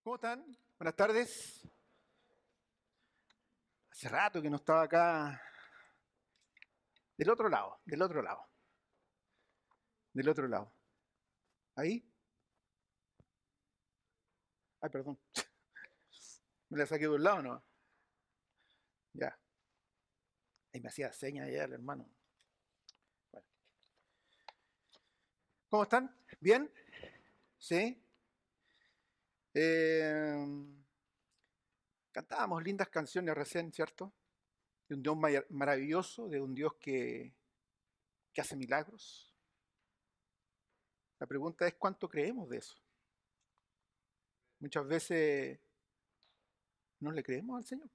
¿Cómo están? Buenas tardes. Hace rato que no estaba acá. Del otro lado, del otro lado, del otro lado. ¿Ahí? Ay, perdón. Me la saqué de un lado, ¿no? Ya. Ahí me hacía señas ya el hermano. Bueno. ¿Cómo están? ¿Bien? ¿Sí? Eh, Cantábamos lindas canciones recién, ¿cierto? De un Dios maravilloso, de un Dios que hace milagros. La pregunta es cuánto creemos de eso. Muchas veces no le creemos al Señor,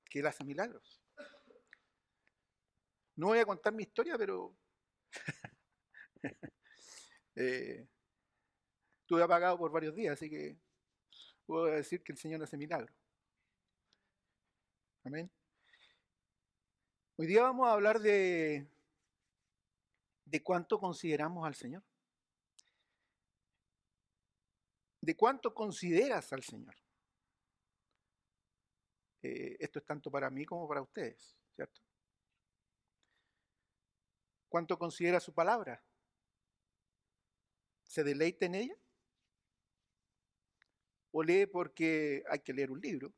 que Él hace milagros. No voy a contar mi historia, pero eh, estuve apagado por varios días, así que puedo decir que el Señor hace milagros. Amén. Hoy día vamos a hablar de cuánto consideramos al Señor. De cuánto consideras al Señor. Esto es tanto para mí como para ustedes, ¿cierto? ¿Cuánto considera su palabra? ¿Se deleita en ella? ¿O lee porque hay que leer un libro?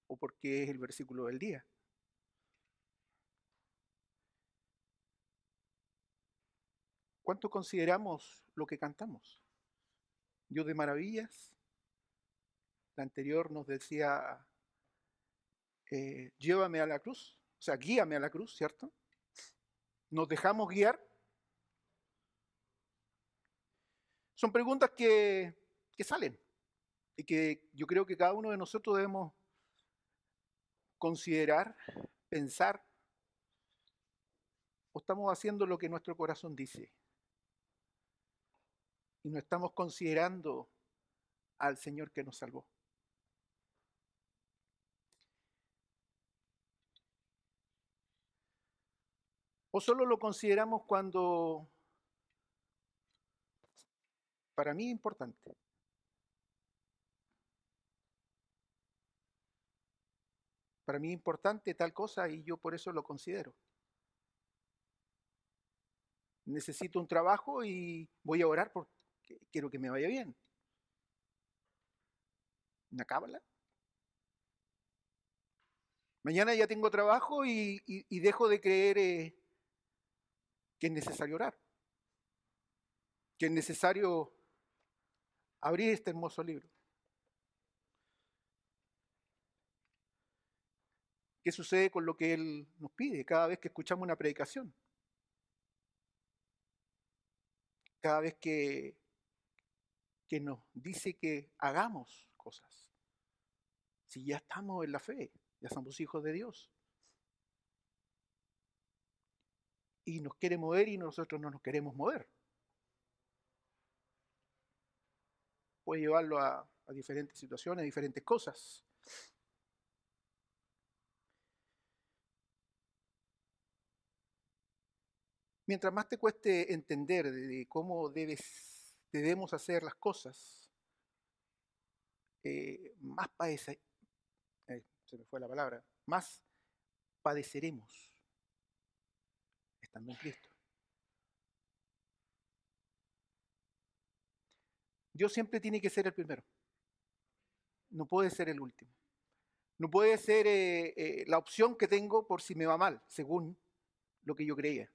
¿O porque es el versículo del día? ¿Cuánto consideramos lo que cantamos? Dios de maravillas. La anterior nos decía, llévame a la cruz, o sea, guíame a la cruz, ¿cierto? ¿Nos dejamos guiar? Son preguntas que salen y que yo creo que cada uno de nosotros debemos considerar, pensar, o estamos haciendo lo que nuestro corazón dice y no estamos considerando al Señor que nos salvó. O solo lo consideramos cuando para mí es importante. Para mí es importante tal cosa y yo por eso lo considero. Necesito un trabajo y voy a orar porque quiero que me vaya bien. ¿Una cábala? Mañana ya tengo trabajo y dejo de creer que es necesario orar, que es necesario abrir este hermoso libro. ¿Qué sucede con lo que Él nos pide cada vez que escuchamos una predicación? Cada vez que nos dice que hagamos cosas. Si ya estamos en la fe, ya somos hijos de Dios. Y nos quiere mover y nosotros no nos queremos mover. Puede llevarlo a diferentes situaciones, a diferentes cosas. Mientras más te cueste entender de cómo debemos hacer las cosas, más se me fue la palabra, más padeceremos estando en Cristo. Dios siempre tiene que ser el primero, no puede ser el último. No puede ser la opción que tengo por si me va mal, según lo que yo creía.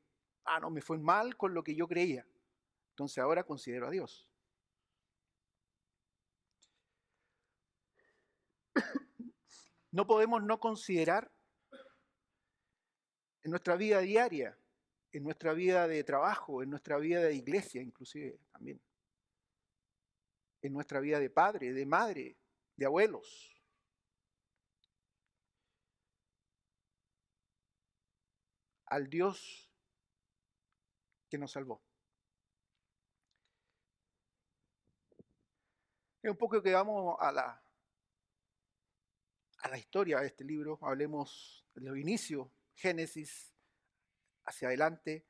Ah, no, me fue mal con lo que yo creía. Entonces ahora considero a Dios. No podemos no considerar en nuestra vida diaria, en nuestra vida de trabajo, en nuestra vida de iglesia inclusive también, en nuestra vida de padre, de madre, de abuelos, al Dios que nos salvó. Es un poco que vamos a la historia de este libro, hablemos de los inicios, Génesis, hacia adelante,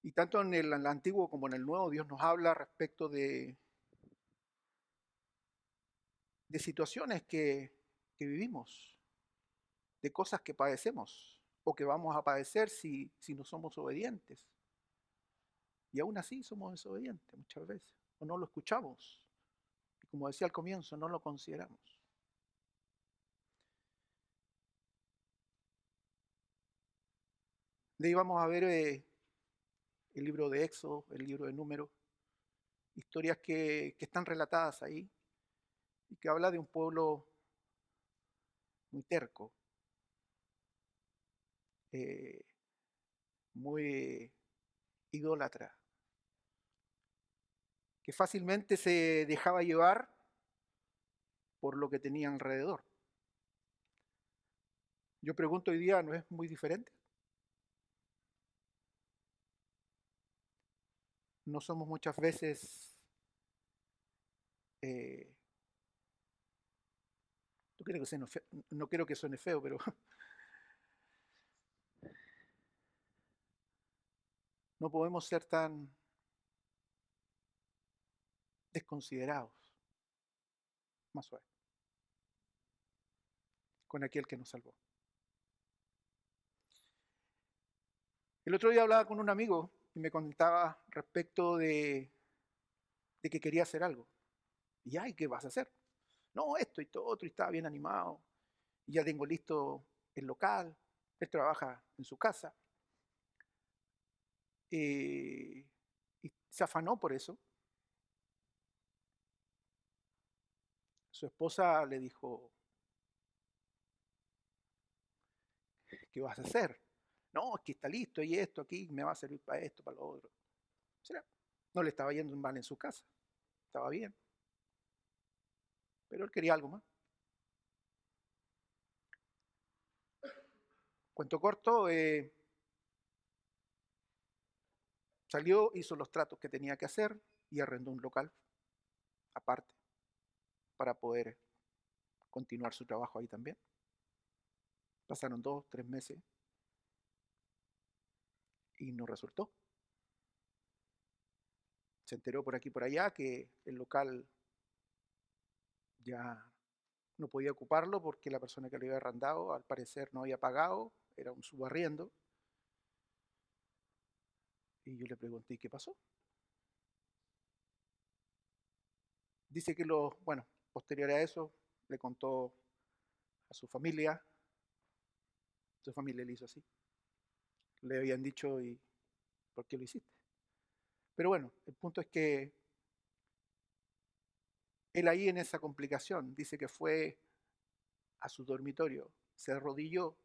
y tanto en el Antiguo como en el Nuevo Dios nos habla respecto de situaciones que vivimos, de cosas que padecemos o que vamos a padecer si no somos obedientes. Y aún así somos desobedientes muchas veces, o no lo escuchamos. Y como decía al comienzo, no lo consideramos. De ahí vamos a ver el libro de Éxodo, el libro de Números, historias que están relatadas ahí y que habla de un pueblo muy terco, eh, muy idólatra, que fácilmente se dejaba llevar por lo que tenía alrededor. Yo pregunto hoy día, ¿no es muy diferente? No somos muchas veces, eh, no quiero que suene feo, pero no podemos ser tan desconsiderados, más suave, con aquel que nos salvó. El otro día hablaba con un amigo y me contaba respecto de que quería hacer algo. Y ay, ¿qué vas a hacer? No, esto y todo otro, y estaba bien animado. Y ya tengo listo el local, él trabaja en su casa. Y se afanó por eso. Su esposa le dijo, ¿qué vas a hacer? No, es que está listo y esto aquí me va a servir para esto, para lo otro. ¿Será? No le estaba yendo mal en su casa, estaba bien, pero él quería algo más. Cuento corto, salió, hizo los tratos que tenía que hacer y arrendó un local aparte para poder continuar su trabajo ahí también. Pasaron 2, 3 meses y no resultó. Se enteró por aquí y por allá que el local ya no podía ocuparlo porque la persona que lo había arrendado al parecer no había pagado, era un subarriendo. Y yo le pregunté, ¿qué pasó? Dice que bueno, posterior a eso, le contó a su familia le hizo así. Le habían dicho, ¿y por qué lo hiciste? Pero bueno, el punto es que él ahí en esa complicación dice que fue a su dormitorio, se arrodilló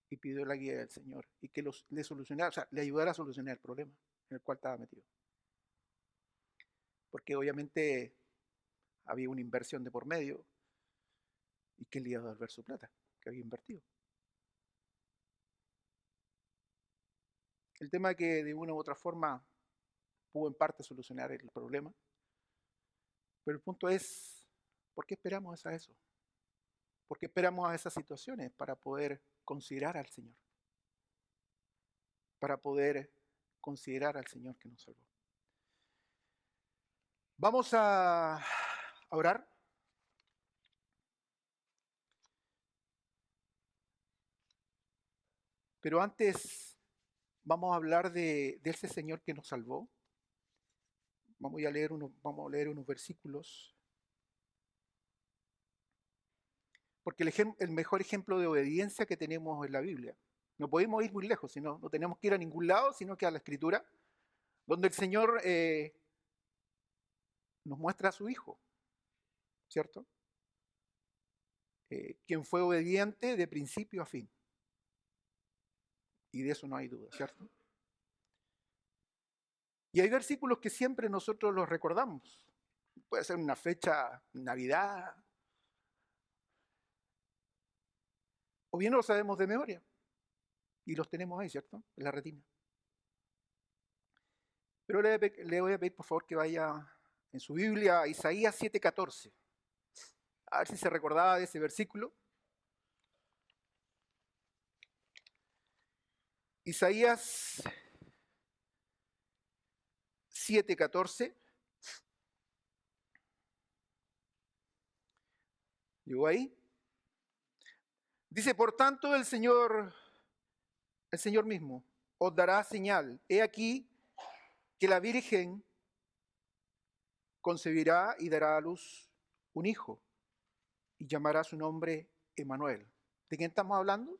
y pidió la guía del Señor y que le solucionara, o sea, le ayudara a solucionar el problema en el cual estaba metido. Porque obviamente había una inversión de por medio y que él iba a devolver su plata que había invertido. El tema es que de una u otra forma pudo en parte solucionar el problema, pero el punto es, ¿por qué esperamos a eso? ¿Por qué esperamos a esas situaciones para poder considerar al Señor? Para poder considerar al Señor que nos salvó. Vamos a orar. Pero antes vamos a hablar de ese Señor que nos salvó. Vamos a leer unos versículos. Porque el mejor ejemplo de obediencia que tenemos en la Biblia. No podemos ir muy lejos, sino no tenemos que ir a ningún lado, sino que a la Escritura, donde el Señor nos muestra a su Hijo, ¿cierto? Quien fue obediente de principio a fin. Y de eso no hay duda, ¿cierto? Y hay versículos que siempre nosotros los recordamos. Puede ser una fecha, Navidad, o bien lo sabemos de memoria. Y los tenemos ahí, ¿cierto? En la retina. Pero le voy a pedir por favor que vaya en su Biblia a Isaías 7:14. A ver si se recordaba de ese versículo. Isaías 7:14. ¿Llegó ahí? Dice, por tanto, el Señor mismo os dará señal. He aquí que la Virgen concebirá y dará a luz un hijo y llamará su nombre Emmanuel. ¿De quién estamos hablando?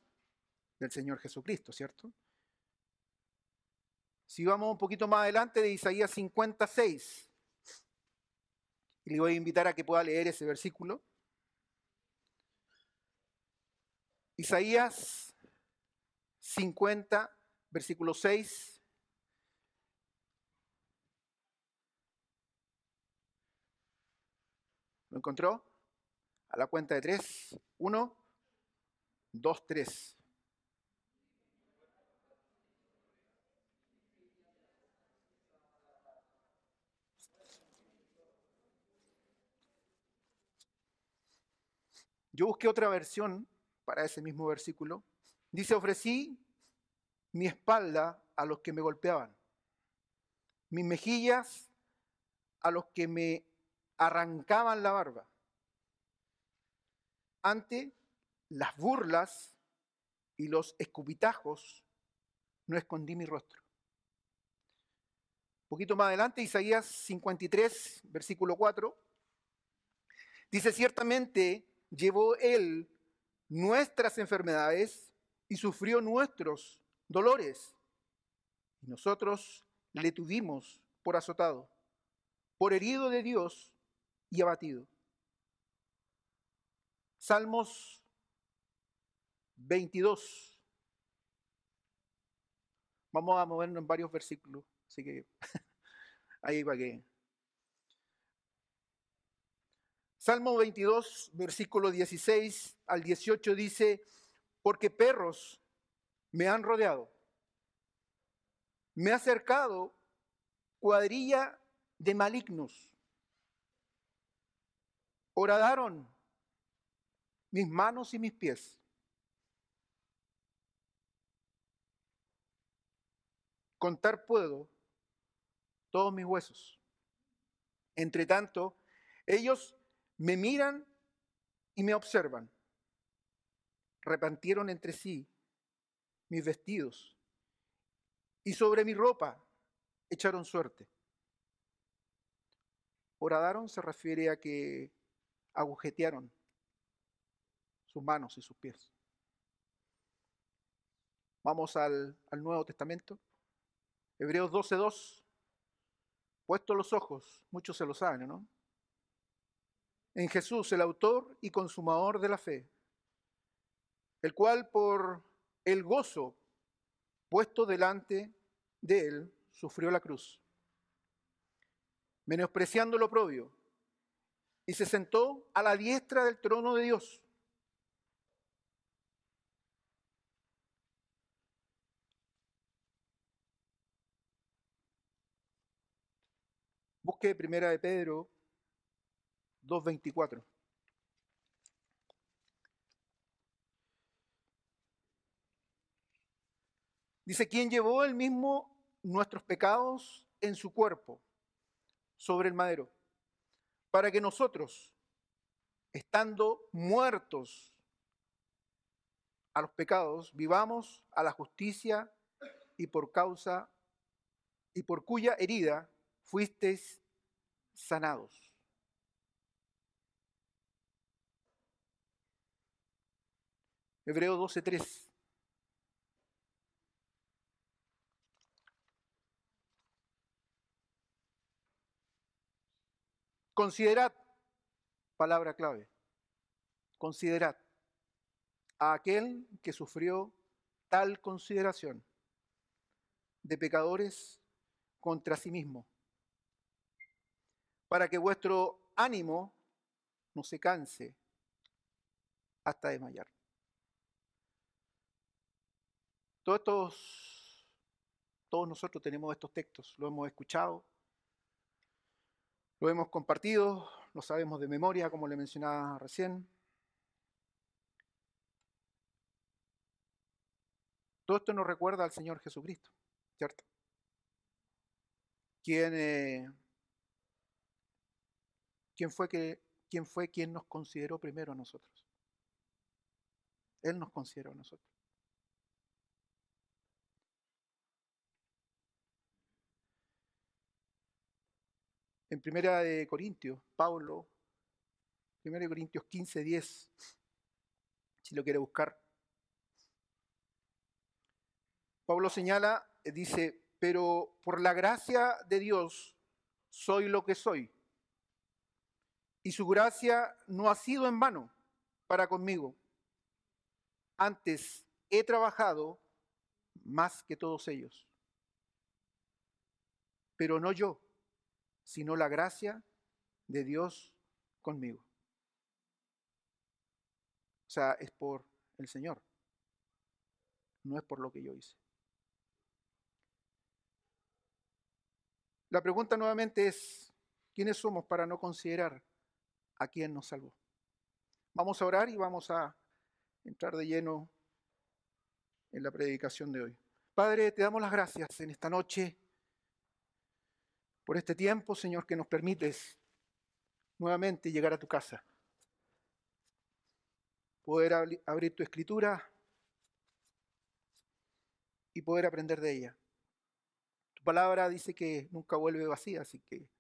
Del Señor Jesucristo, ¿cierto? Si vamos un poquito más adelante de Isaías 56, y le voy a invitar a que pueda leer ese versículo. Isaías 50, versículo 6. ¿Lo encontró? A la cuenta de 3. 1, 2, 3. Yo busqué otra versión para ese mismo versículo. Dice, ofrecí mi espalda a los que me golpeaban, mis mejillas a los que me arrancaban la barba. Ante las burlas y los escupitajos no escondí mi rostro. Un poquito más adelante, Isaías 53, versículo 4, dice, ciertamente llevó él nuestras enfermedades y sufrió nuestros dolores. Y nosotros le tuvimos por azotado, por herido de Dios y abatido. Salmos 22. Vamos a movernos en varios versículos, así que ahí va que. Salmo 22, versículo 16 al 18 dice, porque perros me han rodeado, me ha cercado cuadrilla de malignos. Horadaron mis manos y mis pies. Contar puedo todos mis huesos. Entre tanto, ellos me miran y me observan. Repartieron entre sí mis vestidos y sobre mi ropa echaron suerte. Horadaron se refiere a que agujetearon sus manos y sus pies. Vamos al Nuevo Testamento. Hebreos 12:2. Puesto los ojos, muchos se lo saben, ¿no? En Jesús, el autor y consumador de la fe, el cual por el gozo puesto delante de él sufrió la cruz, menospreciando lo oprobio, y se sentó a la diestra del trono de Dios. Busque Primera de Pedro 2:24. Dice, ¿quién llevó él mismo nuestros pecados en su cuerpo sobre el madero? Para que nosotros, estando muertos a los pecados, vivamos a la justicia y por causa y por cuya herida fuisteis sanados. Hebreos 12:3. Considerad, palabra clave, considerad a aquel que sufrió tal consideración de pecadores contra sí mismo, para que vuestro ánimo no se canse hasta desmayar. Todos nosotros tenemos estos textos, lo hemos escuchado, lo hemos compartido, lo sabemos de memoria, como le mencionaba recién. Todo esto nos recuerda al Señor Jesucristo, ¿cierto? ¿Quién fue ¿quién fue quien nos consideró primero a nosotros? Él nos consideró a nosotros. En Primera de Corintios, Pablo, 1 Corintios 15:10, si lo quiere buscar, Pablo señala, dice, pero por la gracia de Dios soy lo que soy, y su gracia no ha sido en vano para conmigo. Antes he trabajado más que todos ellos, pero no yo, sino la gracia de Dios conmigo. O sea, es por el Señor, no es por lo que yo hice. La pregunta nuevamente es, ¿quiénes somos para no considerar a quien nos salvó? Vamos a orar y vamos a entrar de lleno en la predicación de hoy. Padre, te damos las gracias en esta noche por este tiempo, Señor, que nos permites nuevamente llegar a tu casa, poder abrir tu escritura y poder aprender de ella. Tu palabra dice que nunca vuelve vacía, así que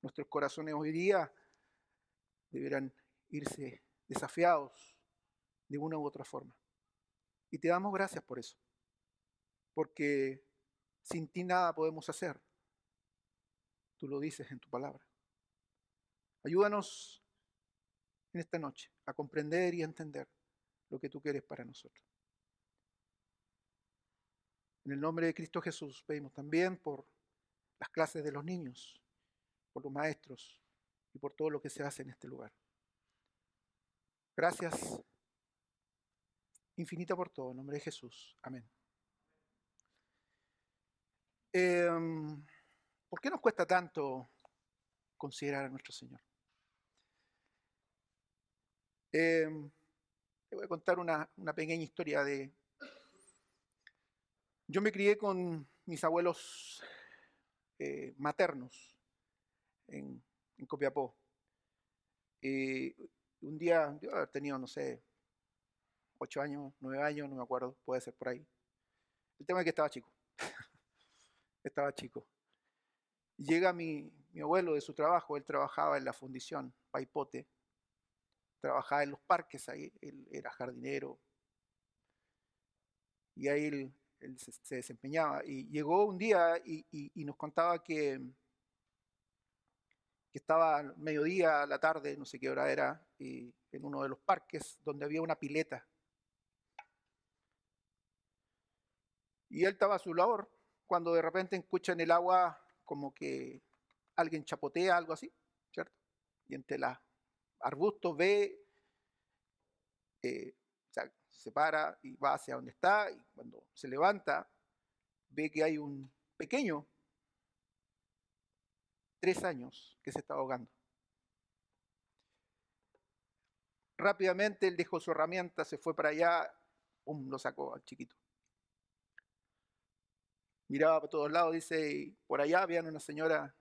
nuestros corazones hoy día deberán irse desafiados de una u otra forma. Y te damos gracias por eso, porque sin ti nada podemos hacer. Tú lo dices en tu palabra. Ayúdanos en esta noche a comprender y a entender lo que tú quieres para nosotros. En el nombre de Cristo Jesús pedimos también por las clases de los niños, por los maestros y por todo lo que se hace en este lugar. Gracias infinita por todo, en nombre de Jesús. Amén. ¿Por qué nos cuesta tanto considerar a nuestro Señor? Te voy a contar una pequeña historia de... Yo me crié con mis abuelos maternos en Copiapó. Un día, yo haber tenido, no sé, 8 años, 9 años, no me acuerdo, puede ser por ahí. El tema es que estaba chico. Estaba chico. Llega mi abuelo de su trabajo, él trabajaba en la fundición Paipote, trabajaba en los parques ahí, él era jardinero, y ahí él se desempeñaba. Y llegó un día y nos contaba que estaba al mediodía, a la tarde, no sé qué hora era, en uno de los parques donde había una pileta. Y él estaba a su labor cuando de repente escucha en el agua como que alguien chapotea, algo así, ¿cierto? Y entre los arbustos ve, o sea, se para y va hacia donde está, y cuando se levanta ve que hay un pequeño, 3 años, que se está ahogando. Rápidamente él dejó su herramienta, se fue para allá, lo sacó al chiquito. Miraba por todos lados, dice, y por allá había una señora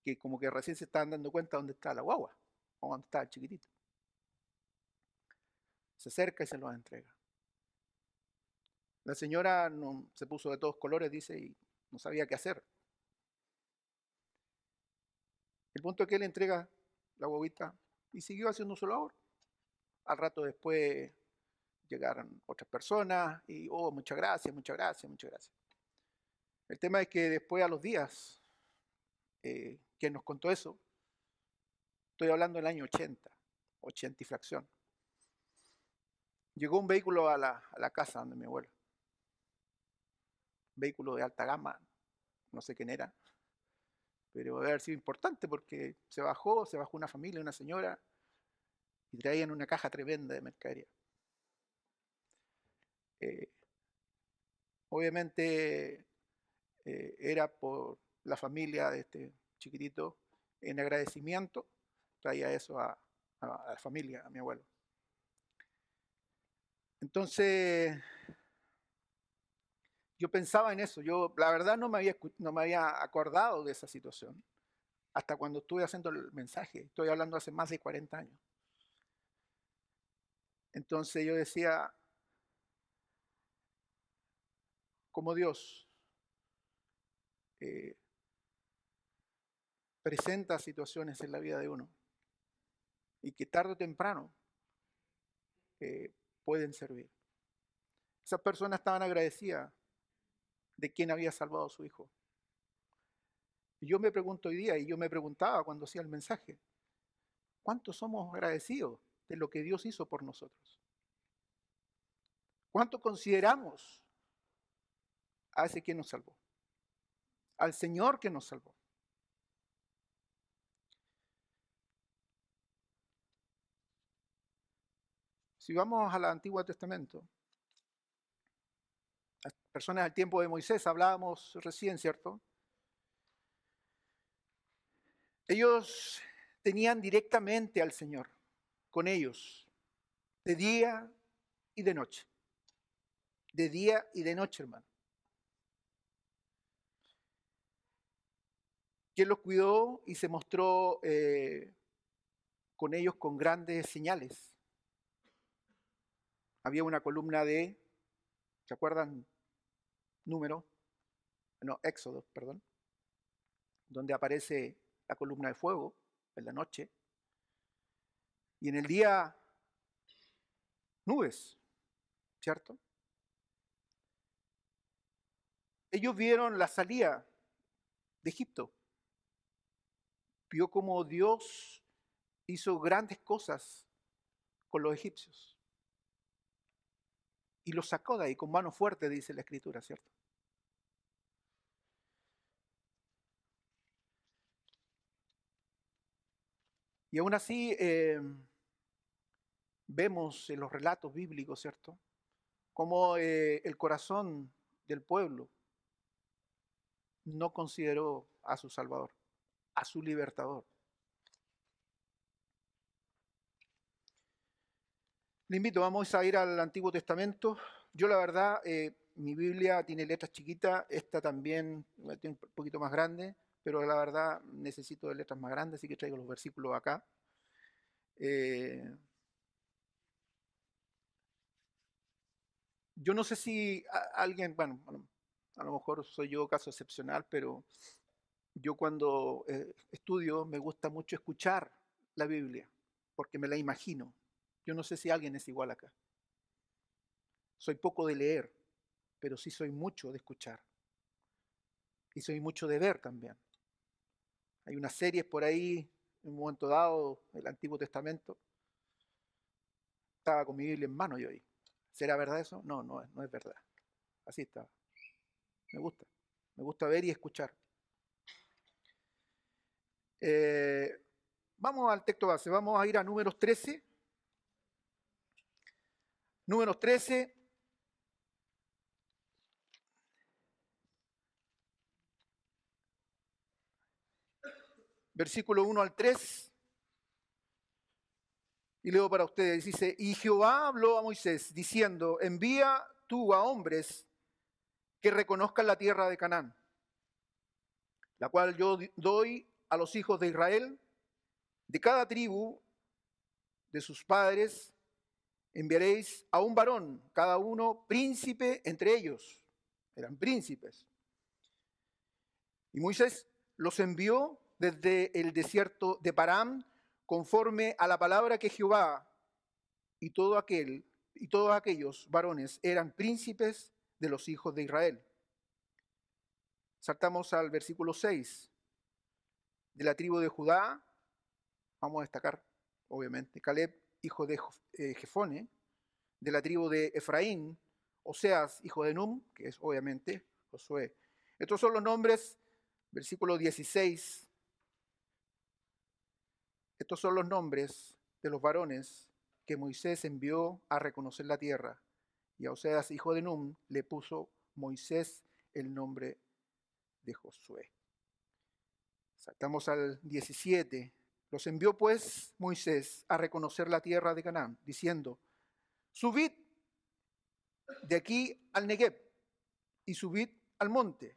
que como que recién se estaban dando cuenta dónde está la guagua, o dónde está el chiquitito. Se acerca y se lo entrega. La señora no, se puso de todos colores, dice, y no sabía qué hacer. El punto es que él entrega la guaguita y siguió haciendo su labor. Al rato después llegaron otras personas y, oh, muchas gracias, muchas gracias, muchas gracias. El tema es que después a los días, quien nos contó eso, estoy hablando del año 80 y fracción, llegó un vehículo a la casa donde mi abuelo, vehículo de alta gama, no sé quién era, pero debe haber sido importante porque se bajó una familia, una señora, y traían una caja tremenda de mercadería. Eh, obviamente era por la familia de este chiquitito, en agradecimiento, traía eso a la familia, a mi abuelo. Entonces, yo pensaba en eso, yo la verdad no me había acordado de esa situación, hasta cuando estuve haciendo el mensaje. Estoy hablando hace más de 40 años. Entonces yo decía, como Dios eh, presenta situaciones en la vida de uno y que tarde o temprano pueden servir. Esas personas estaban agradecidas de quién había salvado a su hijo. Y yo me pregunto hoy día, y yo me preguntaba cuando hacía el mensaje, ¿cuántos somos agradecidos de lo que Dios hizo por nosotros? ¿Cuánto consideramos a ese que nos salvó? Al Señor que nos salvó. Si vamos al Antiguo Testamento, las personas del tiempo de Moisés, hablábamos recién, ¿cierto? Ellos tenían directamente al Señor con ellos, de día y de noche. De día y de noche, hermano. Quien los cuidó y se mostró con ellos con grandes señales. Había una columna de, ¿se acuerdan? Éxodo, perdón, donde aparece la columna de fuego en la noche. Y en el día, nubes, ¿cierto? Ellos vieron la salida de Egipto. Vio cómo Dios hizo grandes cosas con los egipcios. Y los sacó de ahí con mano fuerte, dice la Escritura, ¿cierto? Y aún así vemos en los relatos bíblicos, ¿cierto? Cómo el corazón del pueblo no consideró a su Salvador, a su libertador. Le invito, vamos a ir al Antiguo Testamento. Yo la verdad, mi Biblia tiene letras chiquitas, esta también tiene un poquito más grande, pero la verdad necesito de letras más grandes, así que traigo los versículos acá. Yo no sé si alguien, bueno, a lo mejor soy yo caso excepcional, pero yo cuando estudio me gusta mucho escuchar la Biblia, porque me la imagino. Yo no sé si alguien es igual acá. Soy poco de leer, pero sí soy mucho de escuchar. Y soy mucho de ver también. Hay unas series por ahí, en un momento dado, del Antiguo Testamento. Estaba con mi Biblia en mano yo ahí. ¿Será verdad eso? No, no es verdad. Así estaba. Me gusta. Me gusta ver y escuchar. Eh, vamos al texto base. Vamos a ir a Números 13. Números 13. Versículo 1 al 3. Y leo para ustedes. Dice, y Jehová habló a Moisés diciendo, envía tú a hombres que reconozcan la tierra de Canaán, la cual yo doy a los hijos de Israel, de cada tribu de sus padres, enviaréis a un varón, cada uno príncipe entre ellos. Eran príncipes. Y Moisés los envió desde el desierto de Parán, conforme a la palabra que Jehová y todos aquellos varones eran príncipes de los hijos de Israel. Saltamos al versículo 6. De la tribu de Judá, vamos a destacar, obviamente, Caleb, hijo de Jefone. De la tribu de Efraín, Oseas, hijo de Num, que es obviamente Josué. Estos son los nombres, versículo 16. Estos son los nombres de los varones que Moisés envió a reconocer la tierra. Y a Oseas, hijo de Num, le puso Moisés el nombre de Josué. Saltamos al 17. Los envió pues Moisés a reconocer la tierra de Canaán, diciendo, subid de aquí al Negev y subid al monte.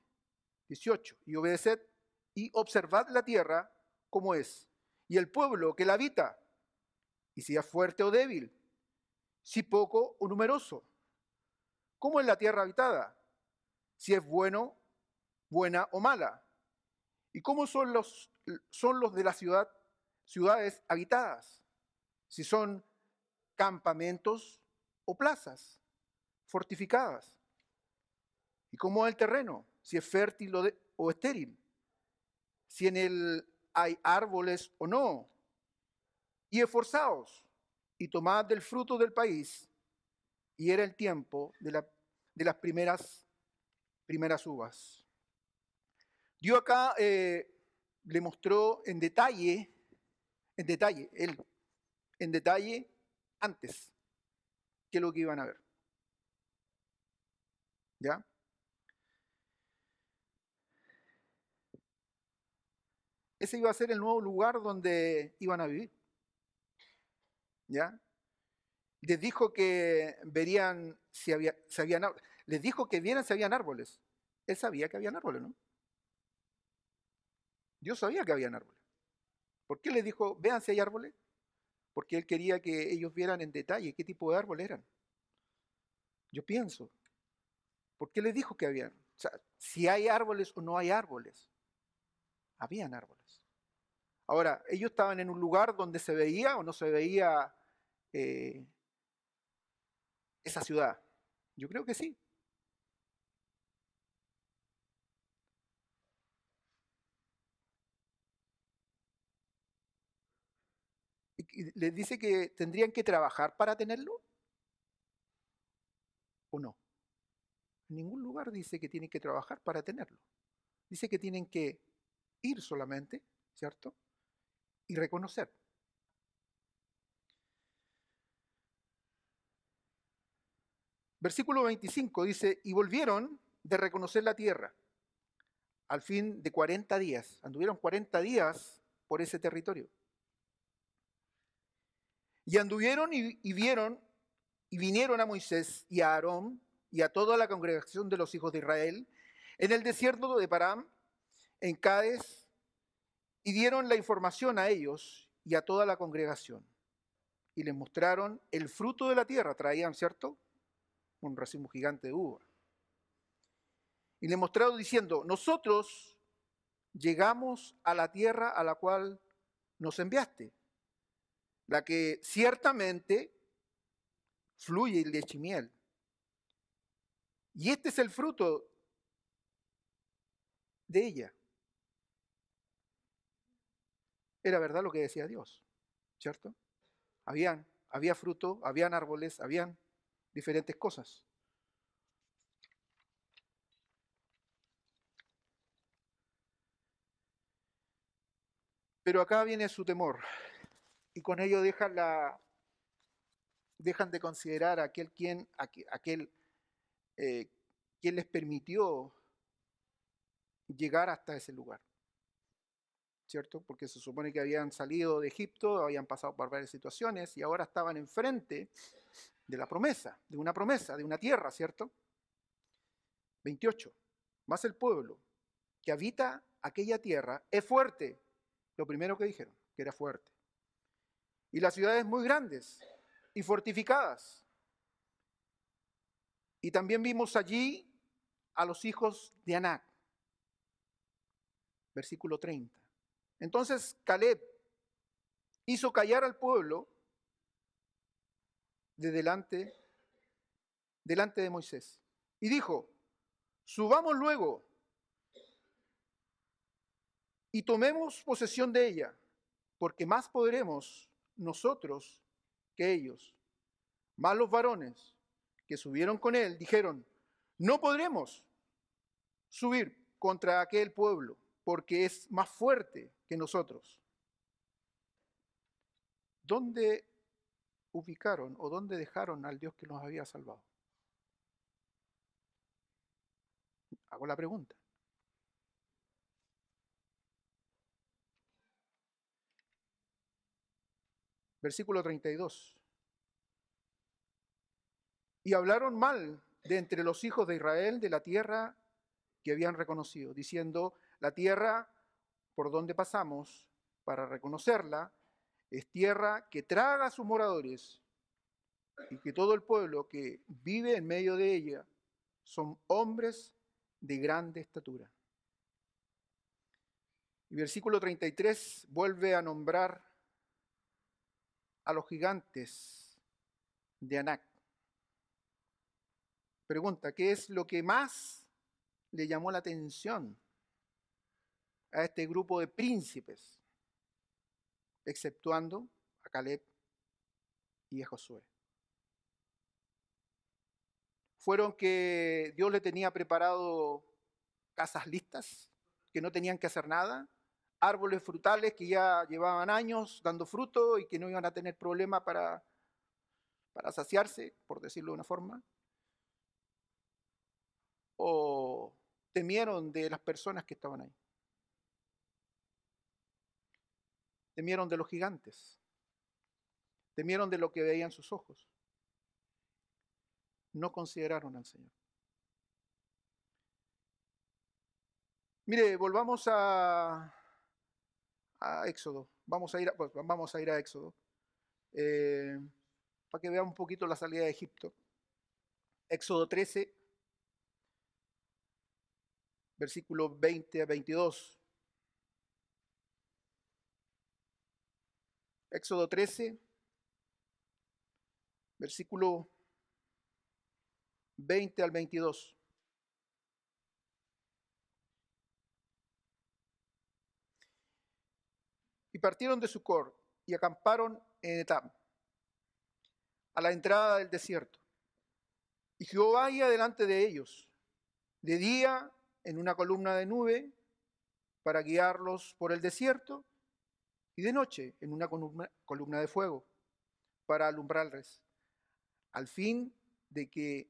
18. Y obedeced y observad la tierra cómo es, y el pueblo que la habita, y si es fuerte o débil, si poco o numeroso. ¿Cómo es la tierra habitada? Si es buena o mala. ¿Y cómo son los de la ciudades habitadas? Si son campamentos o plazas fortificadas. ¿Y cómo es el terreno? Si es fértil o estéril. Si en él hay árboles o no. Y esforzaos y tomad del fruto del país. Y era el tiempo de las primeras uvas. Dios acá le mostró en detalle, él, en detalle, antes, qué es lo que iban a ver. ¿Ya? Ese iba a ser el nuevo lugar donde iban a vivir. ¿Ya? Les dijo que verían si habían árboles. Les dijo que vieran si habían árboles. Él sabía que habían árboles, ¿no? Dios sabía que habían árboles. ¿Por qué les dijo, vean si hay árboles? Porque él quería que ellos vieran en detalle qué tipo de árboles eran. Yo pienso, ¿por qué les dijo que habían? O sea, si hay árboles o no hay árboles. Habían árboles. Ahora, ellos estaban en un lugar donde se veía o no se veía esa ciudad. Yo creo que sí. Y les dice que tendrían que trabajar para tenerlo o no. En ningún lugar dice que tienen que trabajar para tenerlo. Dice que tienen que ir solamente, ¿cierto? Y reconocer. Versículo 25 dice, y volvieron de reconocer la tierra al fin de 40 días. Anduvieron 40 días por ese territorio. Y anduvieron y vieron y vinieron a Moisés y a Aarón y a toda la congregación de los hijos de Israel en el desierto de Param, en Cádiz, y dieron la información a ellos y a toda la congregación. Y les mostraron el fruto de la tierra, traían, ¿cierto? Un racimo gigante de uva. Y les mostraron diciendo, nosotros llegamos a la tierra a la cual nos enviaste, la que ciertamente fluye leche y miel. Y este es el fruto de ella. Era verdad lo que decía Dios, ¿cierto? Había fruto, habían árboles, habían diferentes cosas. Pero acá viene su temor. Y con ello dejan de considerar a aquel quien les permitió llegar hasta ese lugar, ¿cierto? Porque se supone que habían salido de Egipto, habían pasado por varias situaciones y ahora estaban enfrente de la promesa, de una tierra, ¿cierto? 28. Más el pueblo que habita aquella tierra es fuerte. Lo primero que dijeron, que era fuerte. Y las ciudades muy grandes y fortificadas. Y también vimos allí a los hijos de Anac. Versículo 30. Entonces Caleb hizo callar al pueblo de delante de Moisés. Y dijo, subamos luego y tomemos posesión de ella, porque más podremos nosotros que ellos. Más los varones que subieron con él dijeron, no podremos subir contra aquel pueblo, porque es más fuerte que nosotros. ¿Dónde ubicaron o dónde dejaron al Dios que nos había salvado? Hago la pregunta. Versículo 32. Y hablaron mal de entre los hijos de Israel de la tierra que habían reconocido, diciendo, la tierra por donde pasamos para reconocerla, es tierra que traga a sus moradores y que todo el pueblo que vive en medio de ella son hombres de grande estatura. Y versículo 33 vuelve a nombrar a los gigantes de Anac. Pregunta, ¿qué es lo que más le llamó la atención a este grupo de príncipes, exceptuando a Caleb y a Josué? Fueron que Dios le tenía preparado casas listas, que no tenían que hacer nada, árboles frutales que ya llevaban años dando fruto y que no iban a tener problema para saciarse, por decirlo de una forma, o temieron de las personas que estaban ahí. Temieron de los gigantes, temieron de lo que veían sus ojos. No consideraron al Señor. Mire, volvamos a Éxodo. Vamos a ir a Éxodo. Para que veamos un poquito la salida de Egipto. Éxodo 13, versículo 20 a 22. Éxodo 13, versículo 20 al 22. Y partieron de Sucor y acamparon en Etam, a la entrada del desierto. Y Jehová iba delante de ellos, de día en una columna de nube para guiarlos por el desierto, y de noche en una columna de fuego para alumbrarles, al fin de que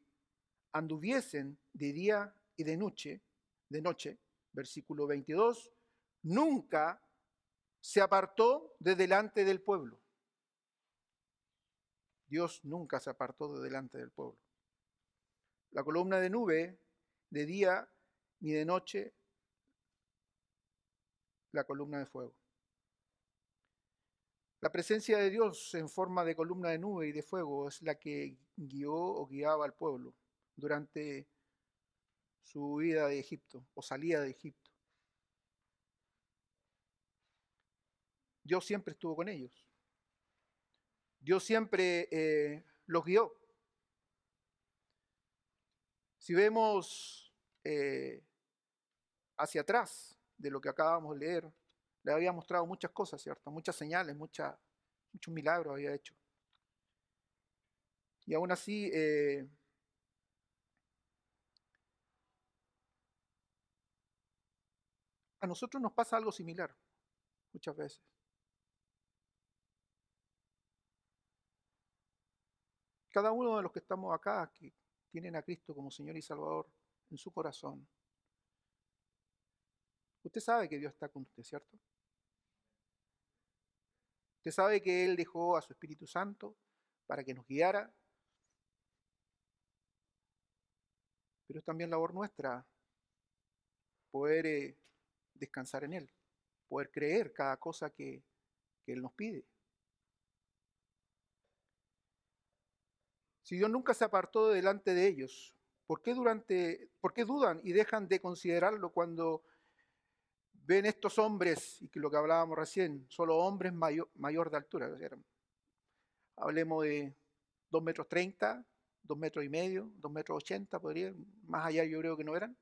anduviesen de día y de noche, versículo 22, nunca se apartó de delante del pueblo. Dios nunca se apartó de delante del pueblo. La columna de nube, de día ni de noche, la columna de fuego. La presencia de Dios en forma de columna de nube y de fuego es la que guió o guiaba al pueblo durante su huida de Egipto o salida de Egipto. Dios siempre estuvo con ellos. Dios siempre los guió. Si vemos hacia atrás de lo que acabamos de leer, le había mostrado muchas cosas, ¿cierto? Muchas señales, muchos milagros había hecho. Y aún así, a nosotros nos pasa algo similar muchas veces. Cada uno de los que estamos acá, que tienen a Cristo como Señor y Salvador en su corazón, usted sabe que Dios está con usted, ¿cierto? Usted sabe que Él dejó a su Espíritu Santo para que nos guiara, pero es también labor nuestra poder descansar en Él, poder creer cada cosa que Él nos pide. Si Dios nunca se apartó de delante de ellos, ¿por qué dudan y dejan de considerarlo cuando ven estos hombres, y que lo que hablábamos recién, solo hombres mayor de altura? O sea, hablemos de 2,30 m, 2,5 m, 2,80 m, podría, más allá yo creo que no eran.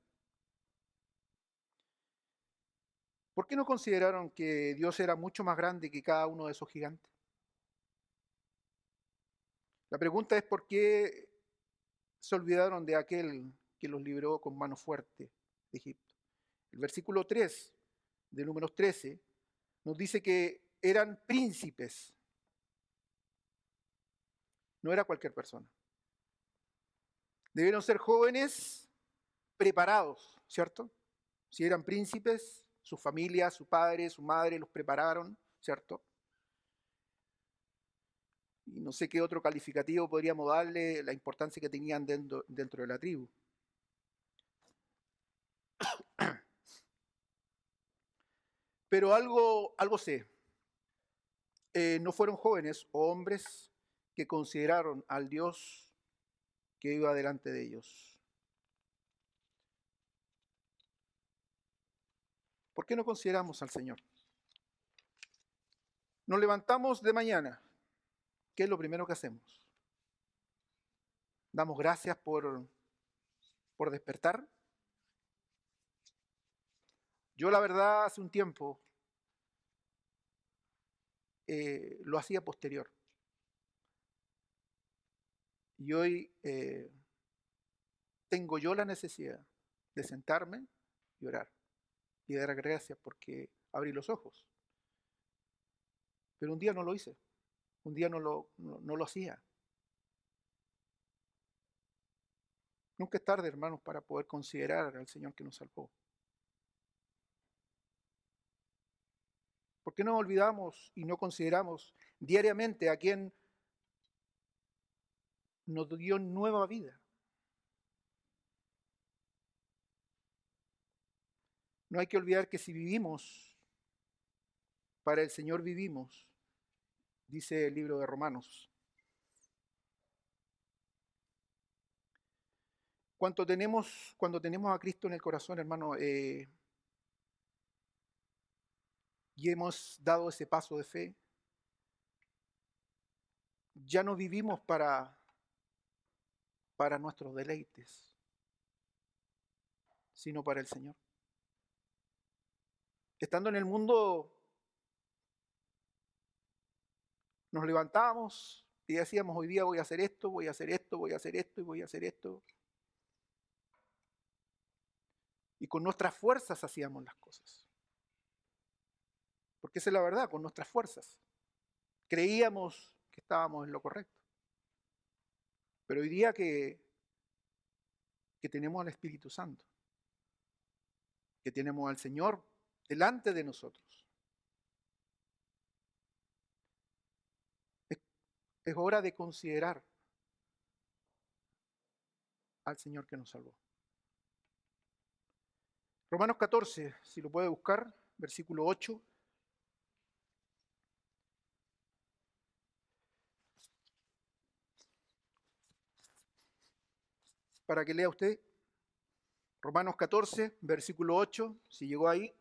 ¿Por qué no consideraron que Dios era mucho más grande que cada uno de esos gigantes? La pregunta es por qué se olvidaron de aquel que los libró con mano fuerte de Egipto. El versículo 3 de Números 13 nos dice que eran príncipes. No era cualquier persona. Debieron ser jóvenes preparados, ¿cierto? Si eran príncipes, su familia, su padre, su madre los prepararon, ¿cierto? Y no sé qué otro calificativo podríamos darle la importancia que tenían dentro de la tribu. Pero algo sé. no fueron jóvenes o hombres que consideraron al Dios que iba delante de ellos. ¿Por qué no consideramos al Señor? Nos levantamos de mañana. ¿Qué es lo primero que hacemos? Damos gracias por despertar. Yo la verdad hace un tiempo lo hacía posterior. Y hoy tengo yo la necesidad de sentarme y orar y dar gracias porque abrí los ojos. Pero un día no lo hice, un día no lo hacía. Nunca es tarde, hermanos, para poder considerar al Señor que nos salvó. ¿Por qué no olvidamos y no consideramos diariamente a quien nos dio nueva vida? No hay que olvidar que si vivimos, para el Señor vivimos, dice el libro de Romanos. Cuando tenemos a Cristo en el corazón, hermano, y hemos dado ese paso de fe, ya no vivimos para nuestros deleites, sino para el Señor. Estando en el mundo, nos levantamos y decíamos, hoy día voy a hacer esto, voy a hacer esto, voy a hacer esto y voy a hacer esto. Y con nuestras fuerzas hacíamos las cosas. Porque esa es la verdad, con nuestras fuerzas. Creíamos que estábamos en lo correcto. Pero hoy día que tenemos al Espíritu Santo, que tenemos al Señor delante de nosotros, es hora de considerar al Señor que nos salvó. Romanos 14, si lo puede buscar, versículo 8. Para que lea usted. Romanos 14, versículo 8, si llegó ahí.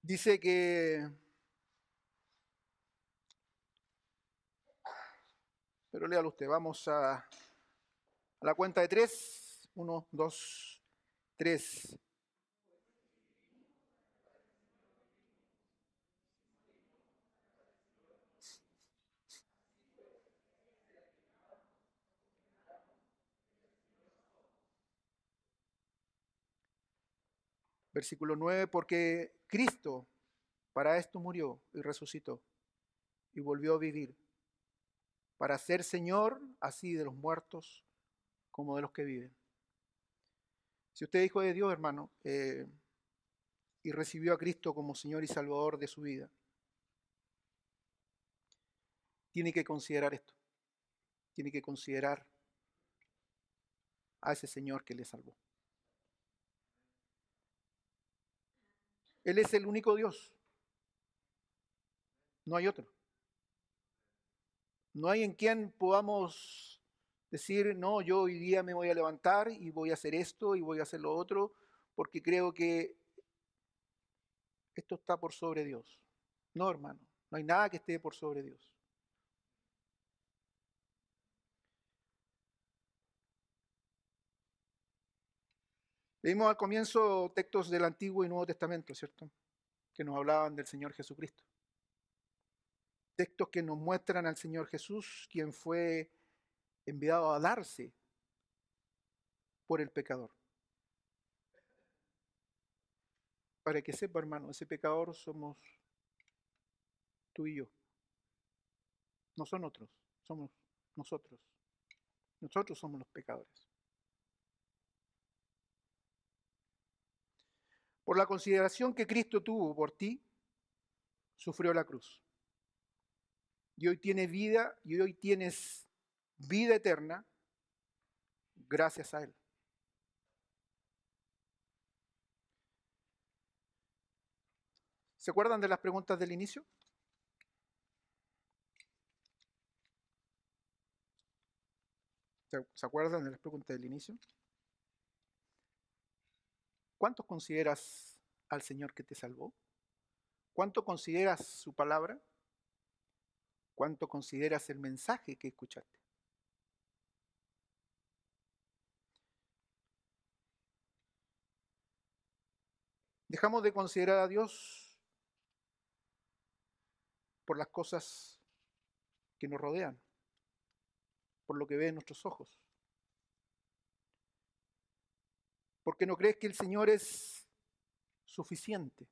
Dice que, pero léalo usted, vamos a la cuenta de 3. 1, 2, 3. Versículo 9, porque Cristo para esto murió y resucitó y volvió a vivir, para ser Señor así de los muertos como de los que viven. Si usted es hijo de Dios, hermano, y recibió a Cristo como Señor y Salvador de su vida, tiene que considerar esto, tiene que considerar a ese Señor que le salvó. Él es el único Dios, no hay otro. No hay en quien podamos decir, no, yo hoy día me voy a levantar y voy a hacer esto y voy a hacer lo otro, porque creo que esto está por sobre Dios. No, hermano, no hay nada que esté por sobre Dios. Leímos al comienzo textos del Antiguo y Nuevo Testamento, ¿cierto? Que nos hablaban del Señor Jesucristo. Textos que nos muestran al Señor Jesús, quien fue enviado a darse por el pecador. Para que sepa, hermano, ese pecador somos tú y yo. No son otros, somos nosotros. Nosotros somos los pecadores. Por la consideración que Cristo tuvo por ti, sufrió la cruz. Y hoy tiene vida, y hoy tienes vida eterna gracias a Él. ¿Se acuerdan de las preguntas del inicio? ¿Se acuerdan de las preguntas del inicio? ¿Cuánto consideras al Señor que te salvó? ¿Cuánto consideras su palabra? ¿Cuánto consideras el mensaje que escuchaste? Dejamos de considerar a Dios por las cosas que nos rodean, por lo que ven nuestros ojos. Porque no crees que el Señor es suficiente.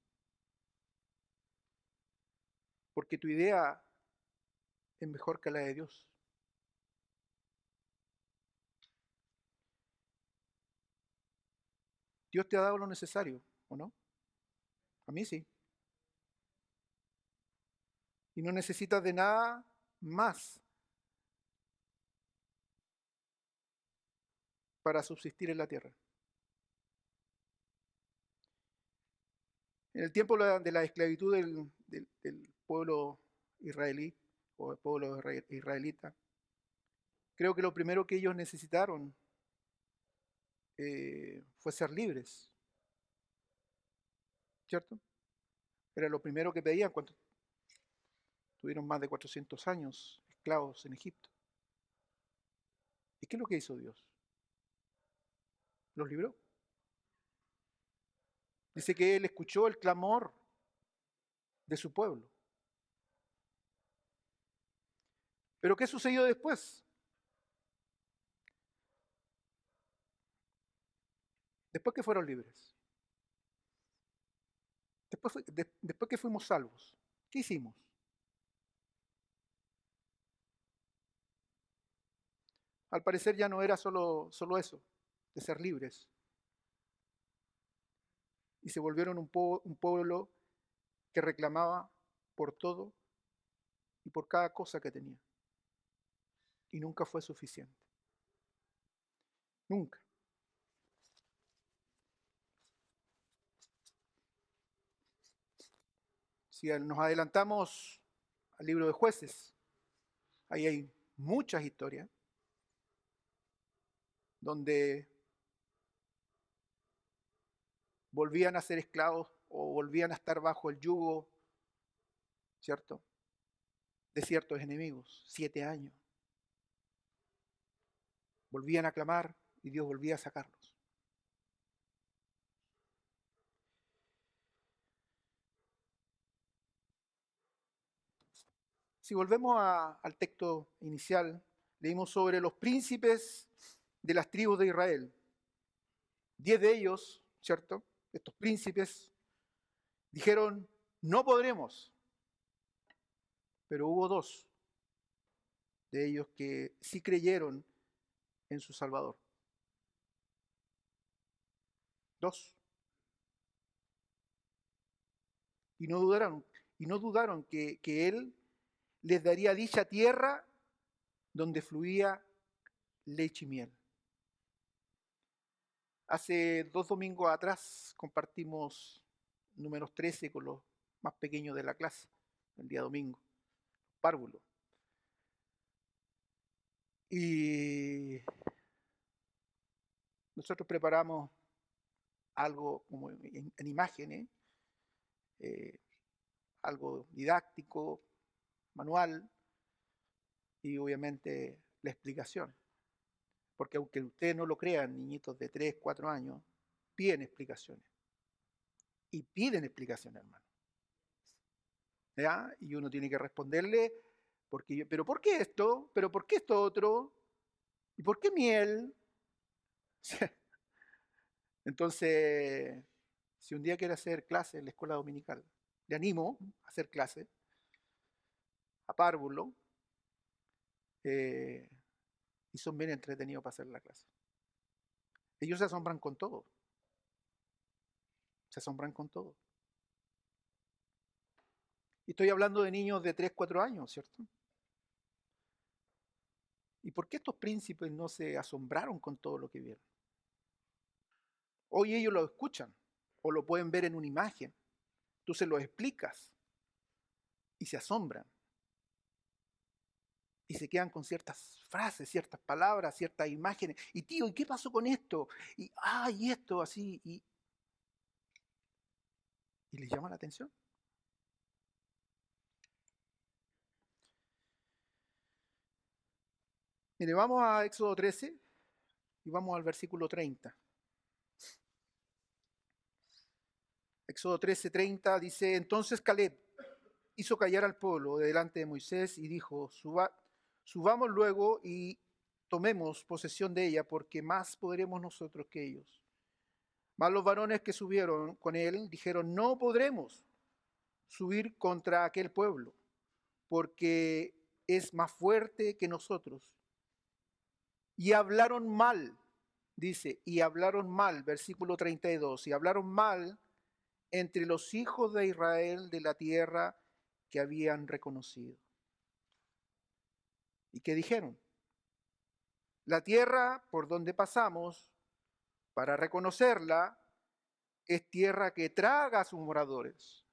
Porque tu idea es mejor que la de Dios. Dios te ha dado lo necesario, ¿o no? A mí sí. Y no necesitas de nada más para subsistir en la tierra. En el tiempo de la esclavitud del pueblo israelí o del pueblo israelita, creo que lo primero que ellos necesitaron fue ser libres, ¿cierto? Era lo primero que pedían cuando tuvieron más de 400 años esclavos en Egipto. ¿Y qué es lo que hizo Dios? Los libró. Dice que Él escuchó el clamor de su pueblo. Pero ¿qué sucedió después? Después que fueron libres. Después que fuimos salvos. ¿Qué hicimos? Al parecer ya no era solo eso, de ser libres. Y se volvieron un pueblo que reclamaba por todo y por cada cosa que tenía. Y nunca fue suficiente. Nunca. Si nos adelantamos al libro de Jueces, ahí hay muchas historias donde volvían a ser esclavos o volvían a estar bajo el yugo, ¿cierto?, de ciertos enemigos, 7 años. Volvían a clamar y Dios volvía a sacarlos. Si volvemos al texto inicial, leímos sobre los príncipes de las tribus de Israel. 10 de ellos, ¿cierto?, estos príncipes, dijeron, no podremos. Pero hubo 2 de ellos que sí creyeron en su Salvador. 2. Y no dudaron que Él les daría dicha tierra donde fluía leche y miel. Hace 2 domingos atrás compartimos números 13 con los más pequeños de la clase, el día domingo, párvulos. Y nosotros preparamos algo como en imágenes, algo didáctico, manual y obviamente la explicación. Porque aunque ustedes no lo crean, niñitos de 3, 4 años piden explicaciones. Y piden explicaciones, hermano. ¿Ya? Y uno tiene que responderle, pero ¿por qué esto? ¿Pero por qué esto otro? ¿Y por qué miel? Entonces, si un día quiere hacer clase en la escuela dominical, le animo a hacer clase, a párvulo, y son bien entretenidos para hacer la clase. Ellos se asombran con todo. Se asombran con todo. Y estoy hablando de niños de 3, 4 años, ¿cierto? ¿Y por qué estos príncipes no se asombraron con todo lo que vieron? Hoy ellos lo escuchan o lo pueden ver en una imagen. Tú se lo explicas y se asombran. Y se quedan con ciertas frases, ciertas palabras, ciertas imágenes. Y tío, ¿y qué pasó con esto? Y esto, así. Y les llama la atención. Mire, vamos a Éxodo 13 y vamos al versículo 30. Éxodo 13:30 dice: Entonces Caleb hizo callar al pueblo de delante de Moisés y dijo: Subamos luego y tomemos posesión de ella, porque más podremos nosotros que ellos. Mas los varones que subieron con él dijeron: No podremos subir contra aquel pueblo, porque es más fuerte que nosotros. Y hablaron mal, dice, y hablaron mal, versículo 32, y hablaron mal entre los hijos de Israel de la tierra que habían reconocido. ¿Y qué dijeron? La tierra por donde pasamos para reconocerla es tierra que traga a sus moradores.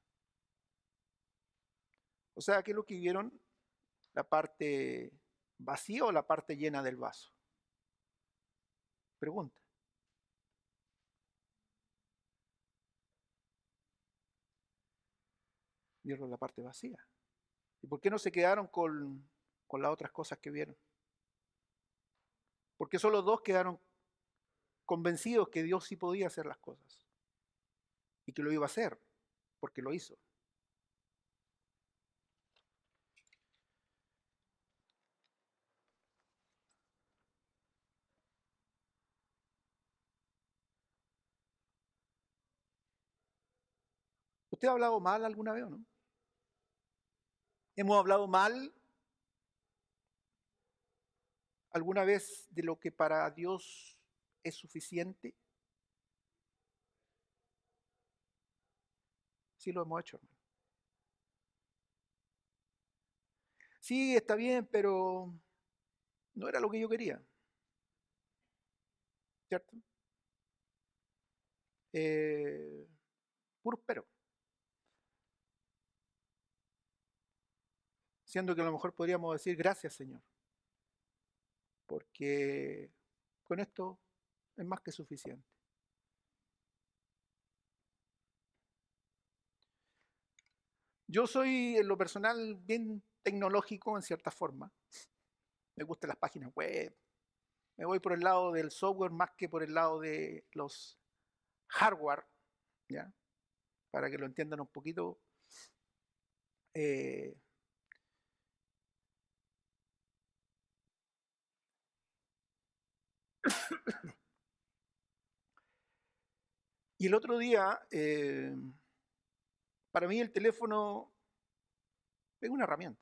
O sea, ¿qué es lo que vieron? ¿La parte vacía o la parte llena del vaso? Pregunta. Vieron la parte vacía. ¿Y por qué no se quedaron con las otras cosas que vieron? Porque solo dos quedaron convencidos que Dios sí podía hacer las cosas y que lo iba a hacer, porque lo hizo. ¿Usted ha hablado mal alguna vez o no? ¿Hemos hablado mal alguna vez de lo que para Dios es suficiente? Sí lo hemos hecho, hermano. Sí, está bien, pero no era lo que yo quería, ¿cierto? Eh, Puros pero. Siendo que a lo mejor podríamos decir gracias, Señor, porque con esto es más que suficiente. Yo soy en lo personal bien tecnológico en cierta forma. Me gustan las páginas web. Me voy por el lado del software más que por el lado de los hardware, ¿ya? Para que lo entiendan un poquito. Eh, y el otro día, para mí el teléfono es una herramienta.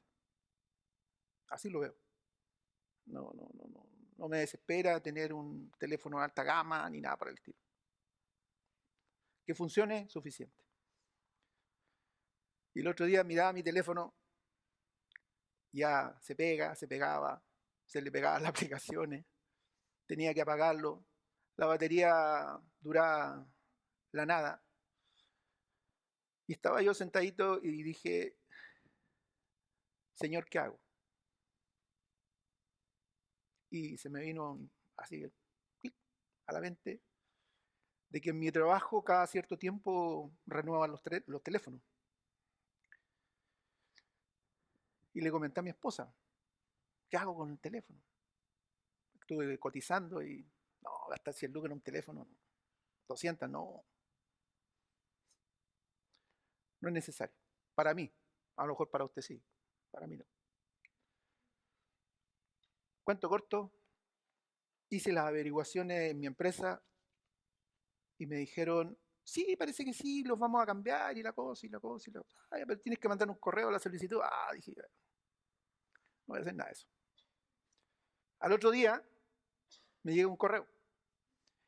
Así lo veo. No me desespera tener un teléfono de alta gama ni nada por el estilo. Que funcione, suficiente. Y el otro día miraba mi teléfono, ya se pegaba, se le pegaban las aplicaciones, tenía que apagarlo, la batería duraba la nada. Y estaba yo sentadito y dije: Señor, ¿qué hago? Y se me vino así a la mente de que en mi trabajo cada cierto tiempo renuevan los teléfonos. Y le comenté a mi esposa: ¿qué hago con el teléfono? Estuve cotizando y no, gastar 100 lucas en un teléfono, 200, no, no es necesario. Para mí, a lo mejor para usted sí, para mí no. Cuento corto, hice las averiguaciones en mi empresa y me dijeron: sí, parece que sí, los vamos a cambiar y la cosa y la cosa y la cosa. Ay, pero tienes que mandar un correo a la solicitud. Dije, no voy a hacer nada de eso. Al otro día me llega un correo